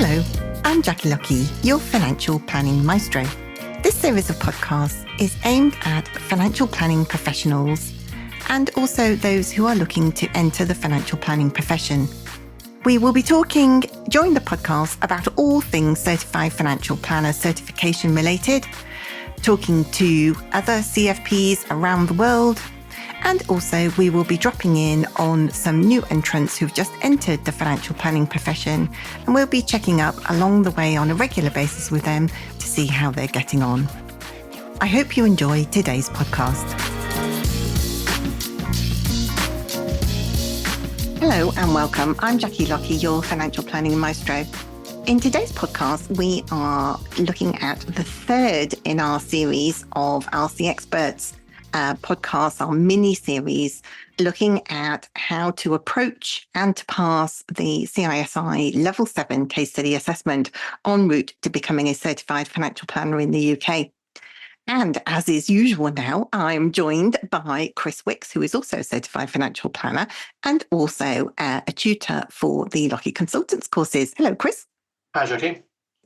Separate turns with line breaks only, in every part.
Hello, I'm Jackie Lockie, your financial planning maestro. This series of podcasts is aimed at financial planning professionals and also those who are looking to enter the financial planning profession. We will be talking during the podcast about all things Certified Financial Planner certification related, talking to other CFPs around the world, and also we will be dropping in on some new entrants who've just entered the financial planning profession, and we'll be checking up along the way on a regular basis with them to see how they're getting on. I hope you enjoy today's podcast. Hello and welcome. I'm Jackie Lockie, your financial planning maestro. In today's podcast, we are looking at the third in our series of our C Experts podcast, our mini-series, looking at how to approach and to pass the CISI L7 case study assessment en route to becoming a certified financial planner in the UK. And as is usual now, I'm joined by Chris Wicks, who is also a certified financial planner and also a tutor for the Lockie Consultants courses. Hello, Chris.
Hi, Jackie.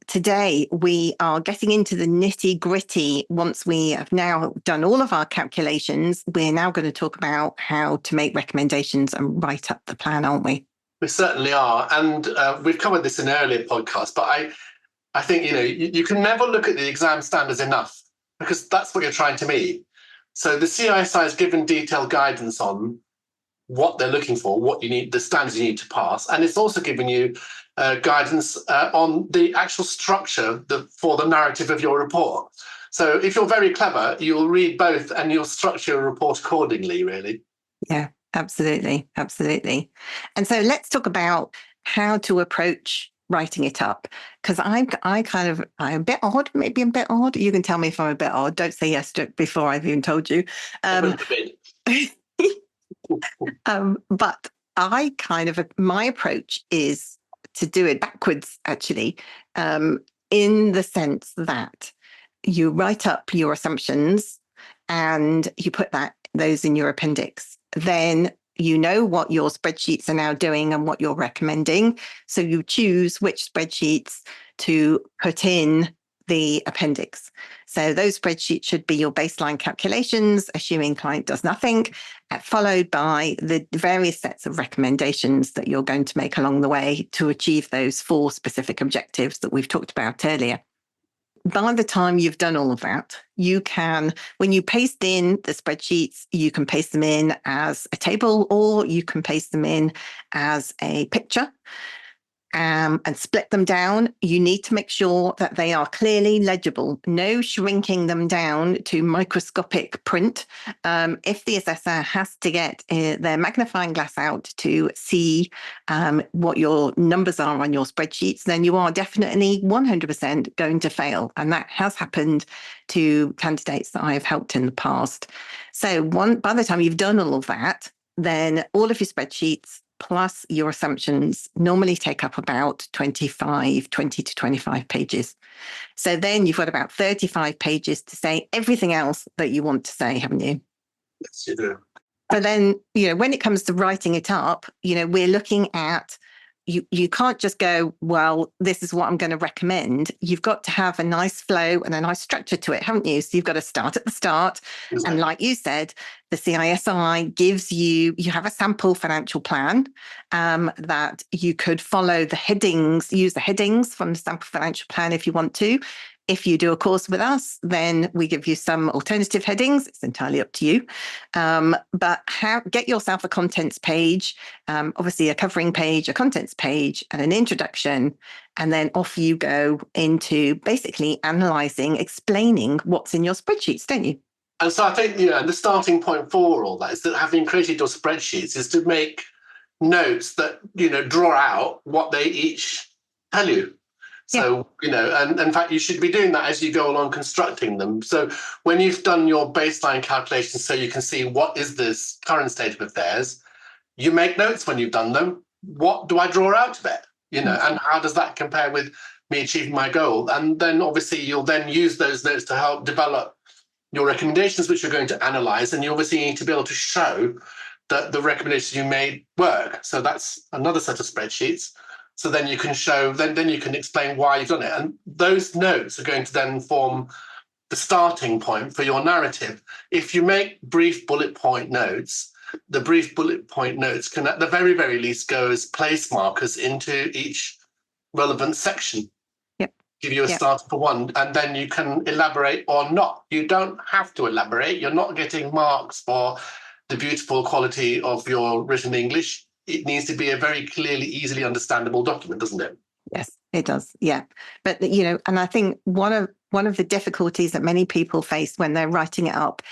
Today, we are getting into the nitty gritty. Once we have now done all of our calculations, we're now going to talk about how to make recommendations and write up the plan, aren't we?
We certainly are. And we've covered this in earlier podcasts, but I think, you can never look at the exam standards enough because that's what you're trying to meet. So the CISI has given detailed guidance on what they're looking for, what you need, the standards you need to pass. And it's also given you guidance on the actual structure for the narrative of your report. So if you're very clever, you'll read both and you'll structure your report accordingly, really.
Yeah, absolutely. Absolutely. And so let's talk about how to approach writing it up, because I'm a bit odd, maybe a bit odd. You can tell me if I'm a bit odd. Don't say yes to it before I've even told you. But my approach is to do it backwards, actually, in the sense that you write up your assumptions and you put those in your appendix. Then you know what your spreadsheets are now doing and what you're recommending. So you choose which spreadsheets to put in the appendix. So those spreadsheets should be your baseline calculations, assuming client does nothing, followed by the various sets of recommendations that you're going to make along the way to achieve those 4 specific objectives that we've talked about earlier. By the time you've done all of that, you can, when you paste in the spreadsheets, you can paste them in as a table or you can paste them in as a picture. And split them down. You need to make sure that they are clearly legible, no shrinking them down to microscopic print. If the assessor has to get their magnifying glass out to see what your numbers are on your spreadsheets, then you are definitely 100% going to fail. And that has happened to candidates that I have helped in the past. So by the time you've done all of that, then all of your spreadsheets plus your assumptions normally take up about 20 to 25 pages. So then you've got about 35 pages to say everything else that you want to say, haven't you?
Yes, you do.
But then, when it comes to writing it up, we're looking at, you can't just go, well, this is what I'm going to recommend. You've got to have a nice flow and a nice structure to it, haven't you? So you've got to start at the start. Exactly. And like you said, the CISI gives you have a sample financial plan that you could follow the headings, use the headings from the sample financial plan if you want to. If you do a course with us, then we give you some alternative headings. It's entirely up to you. But get yourself a contents page, obviously a covering page, a contents page, and an introduction. And then off you go into basically analysing, explaining what's in your spreadsheets, don't you?
And so I think, the starting point for all that is that having created your spreadsheets is to make notes that, draw out what they each tell you. So, and in fact, you should be doing that as you go along constructing them. So when you've done your baseline calculations so you can see what is this current state of affairs, you make notes when you've done them. What do I draw out of it? And how does that compare with me achieving my goal? And then obviously you'll then use those notes to help develop your recommendations, which you're going to analyze. And you obviously need to be able to show that the recommendations you made work. So that's another set of spreadsheets. So then you can show, then you can explain why you've done it. And those notes are going to then form the starting point for your narrative. If you make brief bullet point notes, the brief bullet point notes can at the very, very least go as place markers into each relevant section.
Yep.
Give you a start for one, and then you can elaborate or not. You don't have to elaborate. You're not getting marks for the beautiful quality of your written English. It needs to be a very clearly, easily understandable document, doesn't it?
Yes, it does. Yeah. But, and I think one of the difficulties that many people face when they're writing it up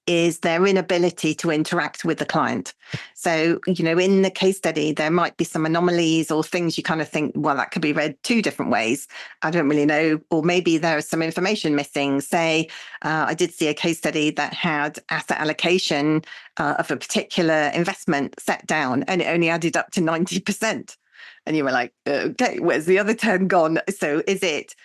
is their inability to interact with the client. So, in the case study, there might be some anomalies or things you kind of think, well, that could be read two different ways. I don't really know. Or maybe there's some information missing. Say, I did see a case study that had asset allocation of a particular investment set down, and it only added up to 90%. And you were like, okay, where's the other 10 gone? So is it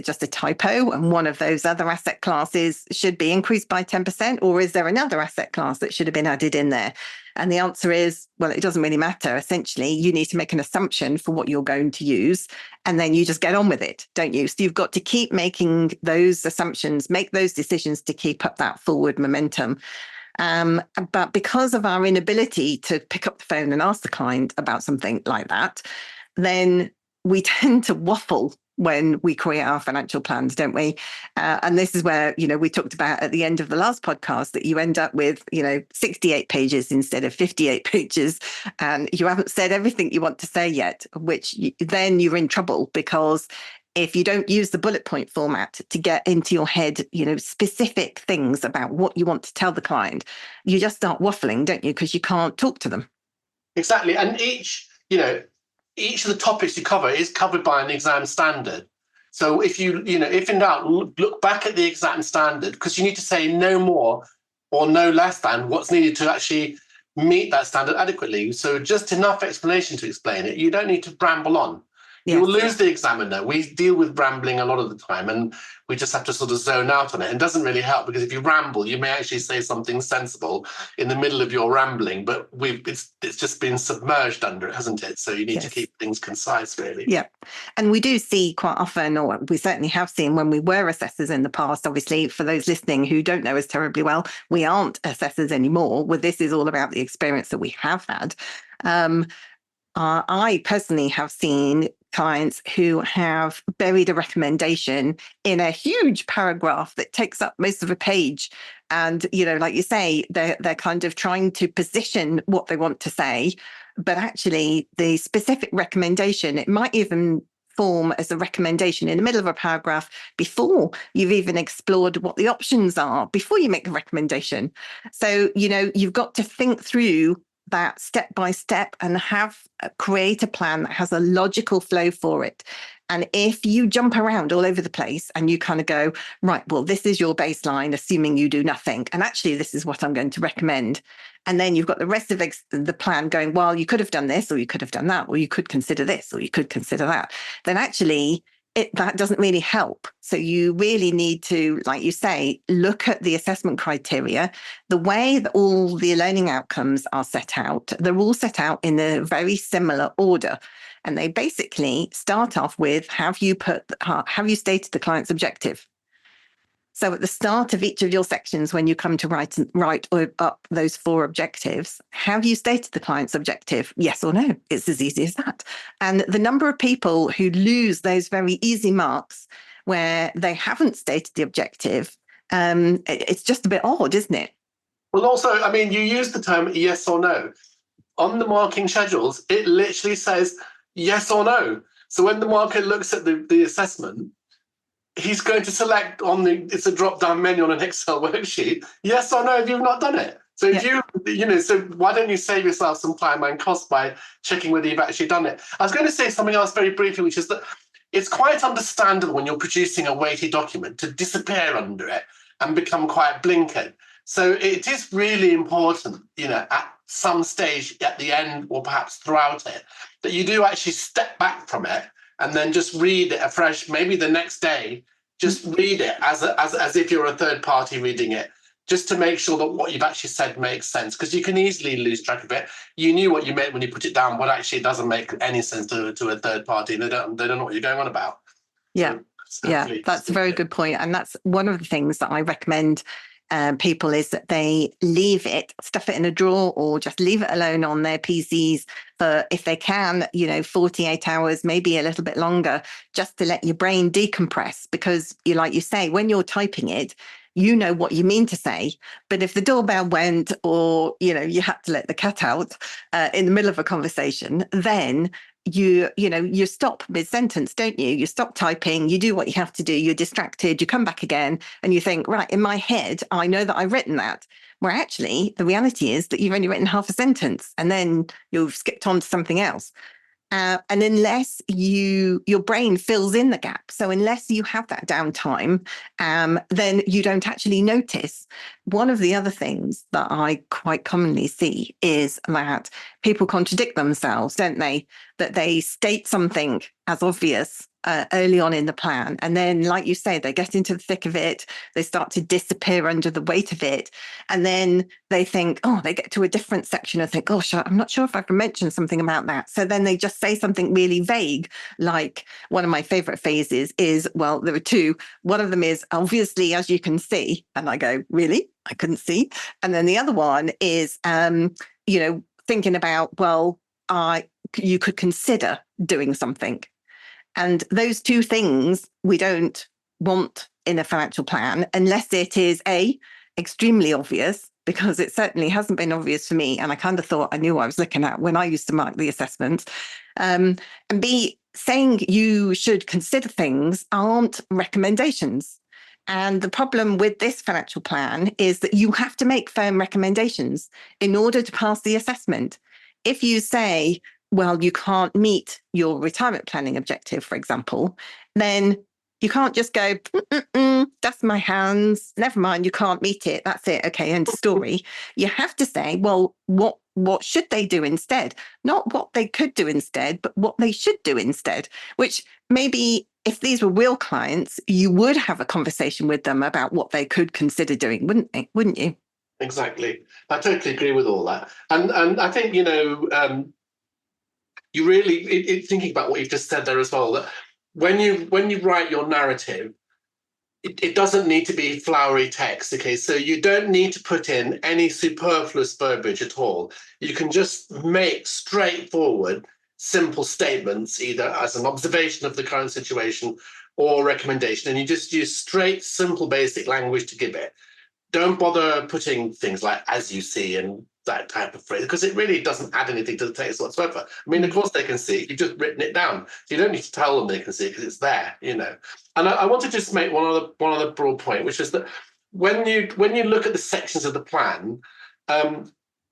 just a typo and one of those other asset classes should be increased by 10%? Or is there another asset class that should have been added in there? And the answer is, well, it doesn't really matter. Essentially, you need to make an assumption for what you're going to use, and then you just get on with it, don't you? So you've got to keep making those assumptions, make those decisions to keep up that forward momentum. But because of our inability to pick up the phone and ask the client about something like that, then we tend to waffle when we create our financial plans, don't we? And this is where, we talked about at the end of the last podcast that you end up with, 68 pages instead of 58 pages. And you haven't said everything you want to say yet, then you're in trouble, because if you don't use the bullet point format to get into your head, specific things about what you want to tell the client, you just start waffling, don't you? Because you can't talk to them.
Exactly. And each of the topics you cover is covered by an exam standard. So if if in doubt, look back at the exam standard, because you need to say no more or no less than what's needed to actually meet that standard adequately. So just enough explanation to explain it. You don't need to ramble on. Yes. You will lose the examiner. We deal with rambling a lot of the time, and we just have to sort of zone out on it. It doesn't really help, because if you ramble, you may actually say something sensible in the middle of your rambling, but it's just been submerged under it, hasn't it? So you need to keep things concise, really.
Yeah. And we do see quite often, or we certainly have seen when we were assessors in the past, obviously, for those listening who don't know us terribly well, we aren't assessors anymore. Well, this is all about the experience that we have had. I personally have seen clients who have buried a recommendation in a huge paragraph that takes up most of a page. And, like you say, they're kind of trying to position what they want to say, but actually the specific recommendation, it might even form as a recommendation in the middle of a paragraph before you've even explored what the options are, before you make the recommendation. So, you've got to think through that step by step and create a plan that has a logical flow for it. And if you jump around all over the place and you kind of go, right, well, this is your baseline, assuming you do nothing, and actually this is what I'm going to recommend, and then you've got the rest of the plan going, well, you could have done this, or you could have done that, or you could consider this, or you could consider that, then actually that doesn't really help. So you really need to, like you say, look at the assessment criteria. The way that all the learning outcomes are set out, they're all set out in a very similar order. And they basically start off with, have you stated the client's objective? So at the start of each of your sections, when you come to write up those 4 objectives, have you stated the client's objective? Yes or no? It's as easy as that. And the number of people who lose those very easy marks where they haven't stated the objective, it's just a bit odd, isn't it?
Well, also, you use the term yes or no. On the marking schedules, it literally says yes or no. So when the marker looks at the assessment, he's going to select it's a drop-down menu on an Excel worksheet, yes or no, if you've not done it. So if so why don't you save yourself some time and cost by checking whether you've actually done it? I was going to say something else very briefly, which is that it's quite understandable when you're producing a weighty document to disappear under it and become quite blinkered. So it is really important, at some stage at the end or perhaps throughout it, that you do actually step back from it and then just read it afresh, maybe the next day, just read it as if you're a third party reading it. just to make sure that what you've actually said makes sense, because you can easily lose track of it. You knew what you meant when you put it down, but actually it doesn't make any sense to a third party. They don't know what you're going on about.
Yeah.
So
Yeah, that's a very good point. And that's one of the things that I recommend people is that they leave it, stuff it in a drawer, or just leave it alone on their PCs for, if they can, 48 hours, maybe a little bit longer, just to let your brain decompress. Because like you say, when you're typing it, you know what you mean to say. But if the doorbell went, or, you had to let the cat out in the middle of a conversation, then you stop mid-sentence, don't you? You stop typing, you do what you have to do, you're distracted, you come back again, and you think, right, in my head, I know that I've written that. Where actually the reality is that you've only written half a sentence, and then you've skipped on to something else. And unless your brain fills in the gap, so unless you have that downtime, then you don't actually notice. One of the other things that I quite commonly see is that people contradict themselves, don't they? That they state something as obvious early on in the plan, and then, like you say, they get into the thick of it, they start to disappear under the weight of it, and then they think, they get to a different section and think, gosh, I'm not sure if I've mentioned something about that. So then they just say something really vague. Like, one of my favorite phrases is, well, there are two. One of them is, obviously, as you can see. And I go, really? I couldn't see. And then the other one is, thinking about, well, you could consider doing something. And those two things we don't want in a financial plan, unless it is extremely obvious, because it certainly hasn't been obvious for me. And I kind of thought I knew what I was looking at when I used to mark the assessments. And B, saying you should consider things aren't recommendations. And the problem with this financial plan is that you have to make firm recommendations in order to pass the assessment. If you say, well, you can't meet your retirement planning objective, for example, then you can't just go, that's my hands, never mind, you can't meet it, that's it, okay, end of story. You have to say, well, what should they do instead? Not what they could do instead, but what they should do instead, which maybe if these were real clients, you would have a conversation with them about what they could consider doing, wouldn't you?
Exactly. I totally agree with all that. And I think, you really, thinking about what you've just said there as well, that when you write your narrative, it doesn't need to be flowery text. Okay, so you don't need to put in any superfluous verbiage at all. You can just make straightforward, simple statements, either as an observation of the current situation or recommendation, and you just use straight, simple, basic language to give it. Don't bother putting things like "as you see" and that type of phrase, because it really doesn't add anything to the text whatsoever. I mean, of course they can see it, you've just written it down. So you don't need to tell them they can see it because it's there, And I want to just make one other broad point, which is that when you look at the sections of the plan,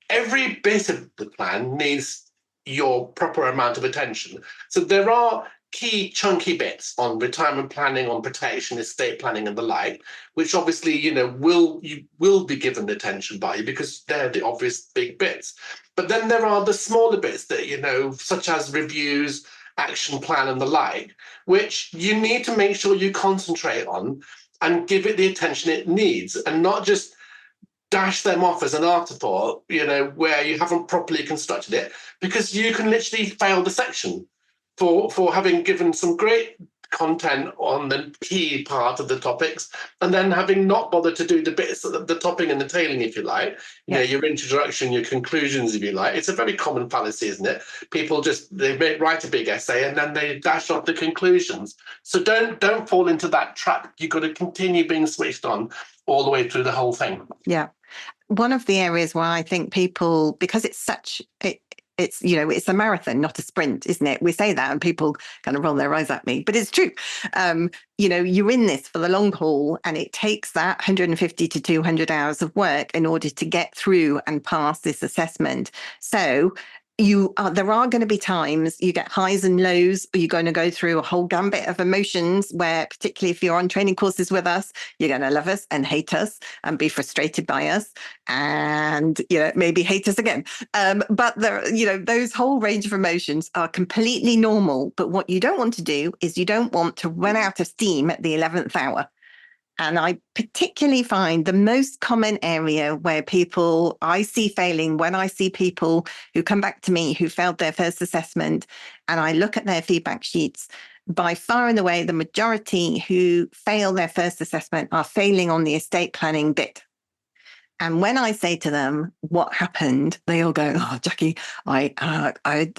every bit of the plan needs your proper amount of attention. So there are key chunky bits on retirement planning, on protection, estate planning, and the like, which obviously will be given attention by you because they're the obvious big bits. But then there are the smaller bits that such as reviews, action plan, and the like, which you need to make sure you concentrate on and give it the attention it needs, and not just dash them off as an afterthought, where you haven't properly constructed it, because you can literally fail the section for having given some great content on the key part of the topics, and then having not bothered to do the bits, the topping and the tailing, if you like, your introduction, your conclusions, if you like. It's a very common fallacy, isn't it? People they write a big essay and then they dash off the conclusions. So don't fall into that trap. You've got to continue being switched on all the way through the whole thing.
Yeah. One of the areas where I think people, because it's a marathon, not a sprint, isn't it? We say that and people kind of roll their eyes at me, but it's true. You're in this for the long haul, and it takes that 150 to 200 hours of work in order to get through and pass this assessment. So there are going to be times you get highs and lows. You're going to go through a whole gambit of emotions where, particularly if you're on training courses with us, you're going to love us and hate us and be frustrated by us and, maybe hate us again. But those whole range of emotions are completely normal. But what you don't want to do is you don't want to run out of steam at the 11th hour. And I particularly find the most common area where I see failing, when I see people who come back to me who failed their first assessment, and I look at their feedback sheets, by far and away, the majority who fail their first assessment are failing on the estate planning bit. And when I say to them, what happened? They all go, oh, Jackie, I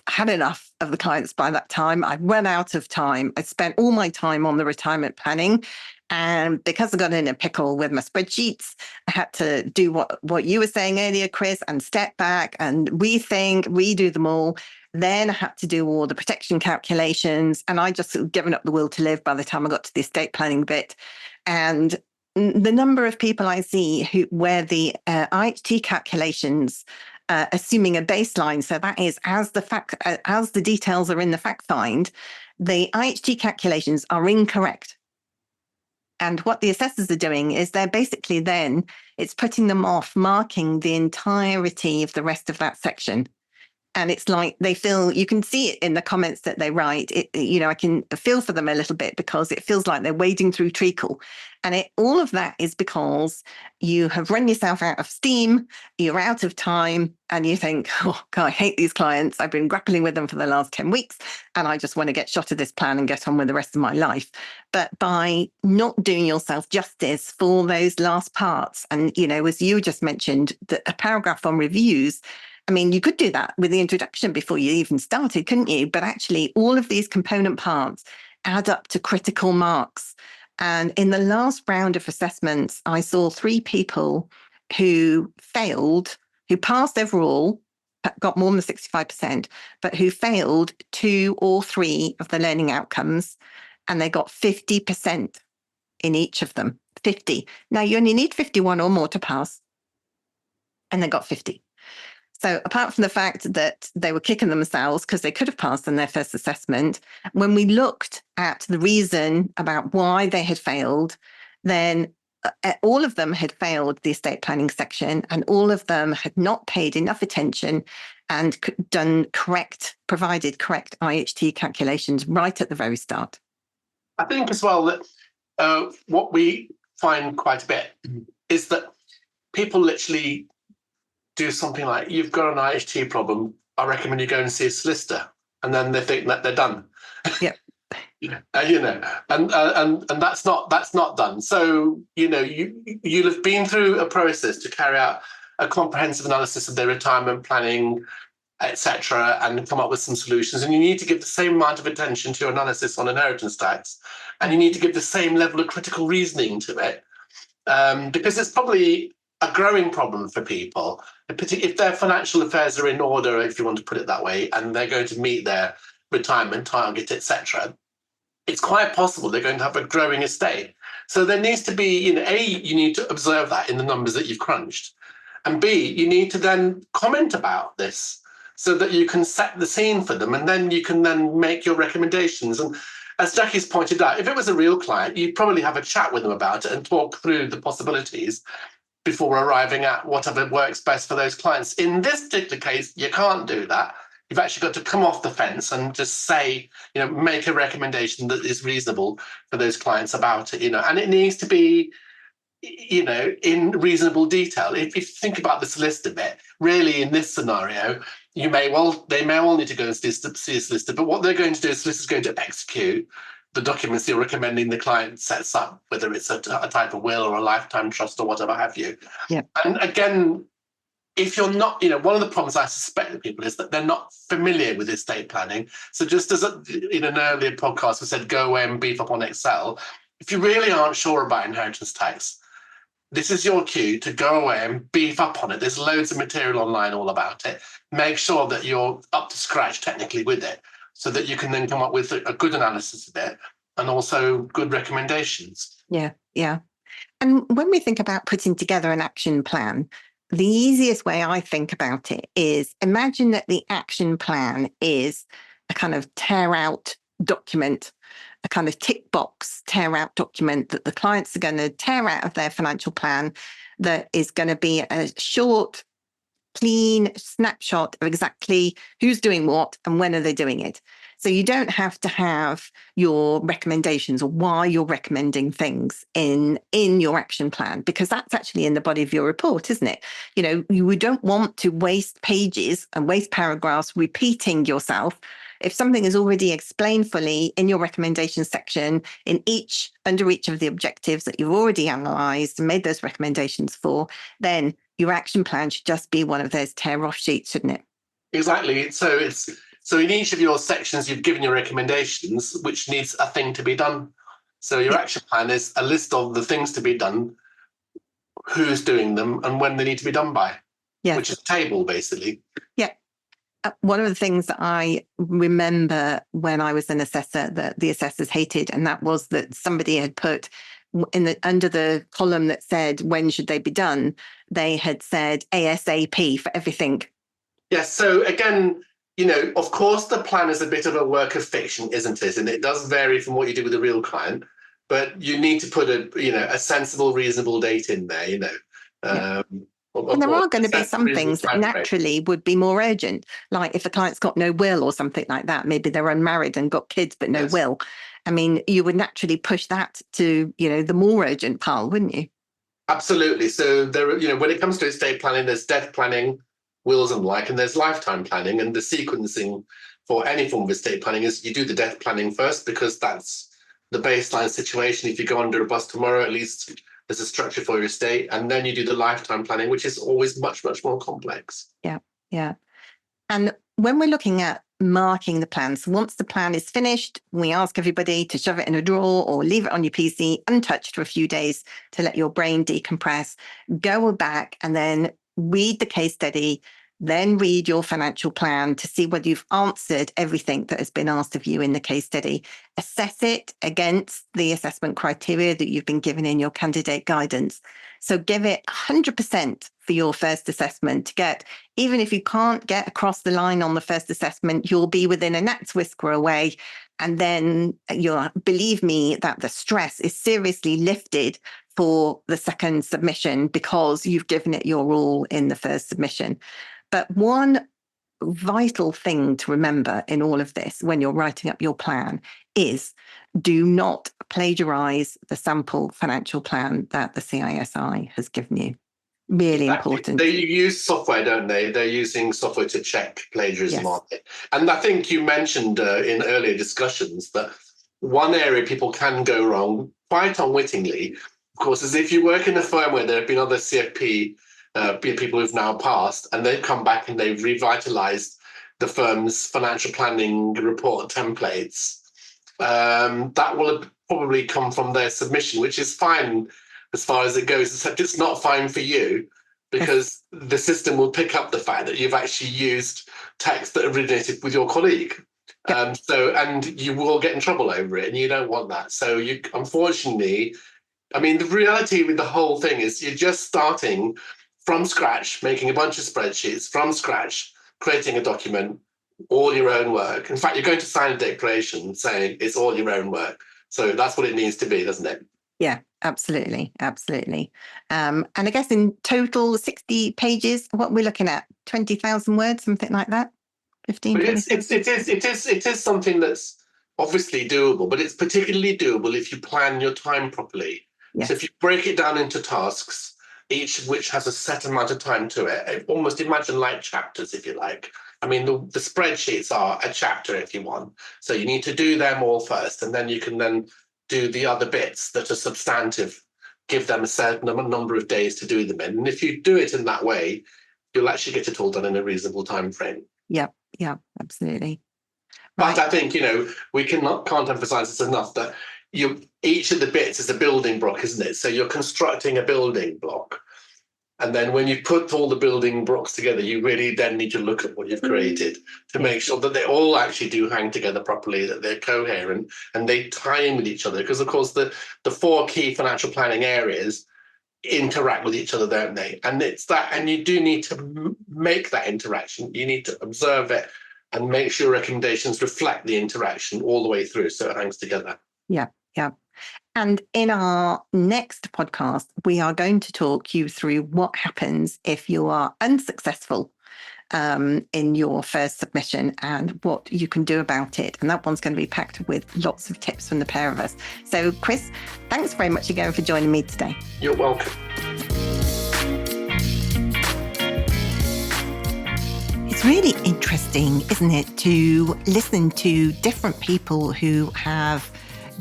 had enough of the clients by that time. I run out of time. I spent all my time on the retirement planning. And because I got in a pickle with my spreadsheets, I had to do what you were saying earlier, Chris, and step back and rethink, redo them all. Then I had to do all the protection calculations. And I just given up the will to live by the time I got to the estate planning bit. And the number of people I see where the IHT calculations, assuming a baseline, so that is as the details are in the fact find, the IHT calculations are incorrect. And what the assessors are doing is they're basically it's putting them off marking the entirety of the rest of that section. And it's like they feel, you can see it in the comments that they write. I can feel for them a little bit because it feels like they're wading through treacle. And all of that is because you have run yourself out of steam, you're out of time, and you think, oh, God, I hate these clients. I've been grappling with them for the last 10 weeks, and I just want to get shot of this plan and get on with the rest of my life. But by not doing yourself justice for those last parts, and, as you just mentioned, a paragraph on reviews, I mean, you could do that with the introduction before you even started, couldn't you? But actually, all of these component parts add up to critical marks. And in the last round of assessments, I saw 3 people who failed, who passed overall, got more than 65%, but who failed 2 or 3 of the learning outcomes. And they got 50% in each of them, 50. Now, you only need 51 or more to pass. And they got 50. So apart from the fact that they were kicking themselves because they could have passed on their first assessment, when we looked at the reason about why they had failed, then all of them had failed the estate planning section, and all of them had not paid enough attention and provided correct IHT calculations right at the very start.
I think as well that what we find quite a bit is that people literally do something like, you've got an IHT problem, I recommend you go and see a solicitor, and then they think that they're done.
Yeah.
And that's not done. So you'll have been through a process to carry out a comprehensive analysis of their retirement planning, etc., and come up with some solutions. And you need to give the same amount of attention to your analysis on inheritance tax, and you need to give the same level of critical reasoning to it, because it's probably a growing problem for people, if their financial affairs are in order, if you want to put it that way, and they're going to meet their retirement target, etc. It's quite possible they're going to have a growing estate. So there needs to be, A, you need to observe that in the numbers that you've crunched, and B, you need to then comment about this so that you can set the scene for them, and then you can then make your recommendations. And as Jackie's pointed out, if it was a real client, you'd probably have a chat with them about it and talk through the possibilities before arriving at whatever works best for those clients. In this particular case, you can't do that. You've actually got to come off the fence and just say, make a recommendation that is reasonable for those clients about it, and it needs to be, in reasonable detail. If you think about the solicitor bit, really in this scenario, they may well need to go and see a solicitor, but what they're going to do is the solicitor's going to execute the documents you're recommending the client sets up, whether it's a type of will or a lifetime trust or whatever have you.
Yeah.
And again, if you're not, one of the problems I suspect with people is that they're not familiar with estate planning. So just as in an earlier podcast we said, go away and beef up on Excel. If you really aren't sure about inheritance tax, this is your cue to go away and beef up on it. There's loads of material online all about it. Make sure that you're up to scratch technically with it, so that you can then come up with a good analysis of it and also good recommendations.
Yeah. And when we think about putting together an action plan, the easiest way I think about it is, imagine that the action plan is a kind of tear out document, a kind of tick box tear out document that the clients are going to tear out of their financial plan, that is going to be a short clean snapshot of exactly who's doing what and when are they doing it. So you don't have to have your recommendations or why you're recommending things in your action plan, because that's actually in the body of your report, isn't it? You know, you don't want to waste pages and waste paragraphs repeating yourself. If something is already explained fully in your recommendations section, under each of the objectives that you've already analysed and made those recommendations for, then your action plan should just be one of those tear-off sheets, shouldn't it?
Exactly. So in each of your sections, you've given your recommendations, which needs a thing to be done. So your action plan is a list of the things to be done, who's doing them, and when they need to be done by, which is a table, basically.
Yeah. One of the things that I remember when I was an assessor that the assessors hated, and that was that somebody had put under the column that said, when should they be done? They had said ASAP for everything.
Yes. So again, you know, of course, the plan is a bit of a work of fiction, isn't it? And it does vary from what you do with a real client, but you need to put a sensible, reasonable date in there, you know.
And there are going to be some things that naturally would be more urgent, like if the client's got no will or something like that. Maybe they're unmarried and got kids but no will. I mean, you would naturally push that to, you know, the more urgent pile, wouldn't you?
Absolutely. So there, you know, when it comes to estate planning, there's death planning, wills and like, and there's lifetime planning. And the sequencing for any form of estate planning is you do the death planning first, because that's the baseline situation. If you go under a bus tomorrow, at least there's a structure for your estate. And then you do the lifetime planning, which is always much, much more complex.
Yeah, yeah. And when we're looking at marking the plans, once the plan is finished, we ask everybody to shove it in a drawer or leave it on your PC untouched for a few days to let your brain decompress. Go back and then read the case study, then read your financial plan to see whether you've answered everything that has been asked of you in the case study. Assess it against the assessment criteria that you've been given in your candidate guidance. So give it 100% for your first assessment to get, even if you can't get across the line on the first assessment, you'll be within a gnat's whisker away. And then you'll believe me that the stress is seriously lifted for the second submission because you've given it your all in the first submission. But one vital thing to remember in all of this when you're writing up your plan is do not plagiarize the sample financial plan that the CISI has given you. Really important.
They use software, don't they? They're using software to check plagiarism on it. And I think you mentioned in earlier discussions that one area people can go wrong quite unwittingly, of course, is if you work in a firm where there have been other CFP people who've now passed, and they've come back and they've revitalized the firm's financial planning report templates. That will have probably come from their submission, which is fine as far as it goes, except it's not fine for you, because the system will pick up the fact that you've actually used text that originated with your colleague. And you will get in trouble over it, and you don't want that. So you, unfortunately, I mean, the reality with the whole thing is you're just starting from scratch, making a bunch of spreadsheets from scratch, creating a document, all your own work. In fact, you're going to sign a declaration saying it's all your own work. So that's what it needs to be, doesn't it?
Yeah, absolutely. Absolutely. And I guess in total, 60 pages, what we're looking at, 20,000 words, something like that? 15,
but it is something that's obviously doable, but it's particularly doable if you plan your time properly. Yes. So if you break it down into tasks, each of which has a set amount of time to it, almost imagine like chapters, if you like. I mean, the spreadsheets are a chapter if you want. So you need to do them all first, and then you can then do the other bits that are substantive, give them a certain number of days to do them in. And if you do it in that way, you'll actually get it all done in a reasonable time frame.
Yeah, absolutely.
Right. But I think, we can't emphasize this enough, that each of the bits is a building block, isn't it? So you're constructing a building block. And then when you put all the building blocks together, you really then need to look at what you've created to make sure that they all actually do hang together properly, that they're coherent and they tie in with each other. Because, of course, the four key financial planning areas interact with each other, don't they? And it's that, and you do need to make that interaction. You need to observe it and make sure recommendations reflect the interaction all the way through so it hangs together.
Yeah. And in our next podcast, we are going to talk you through what happens if you are unsuccessful in your first submission and what you can do about it. And that one's going to be packed with lots of tips from the pair of us. So, Chris, thanks very much again for joining me today.
You're welcome.
It's really interesting, isn't it, to listen to different people who have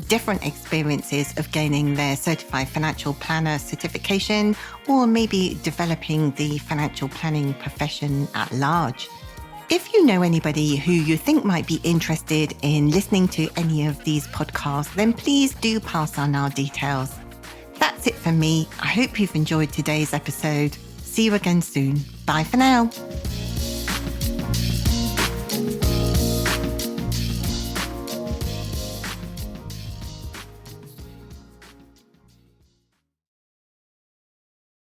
different experiences of gaining their certified financial planner certification, or maybe developing the financial planning profession at large. If you know anybody who you think might be interested in listening to any of these podcasts, then please do pass on our details. That's it from me. I hope you've enjoyed today's episode. See you again soon. Bye for now.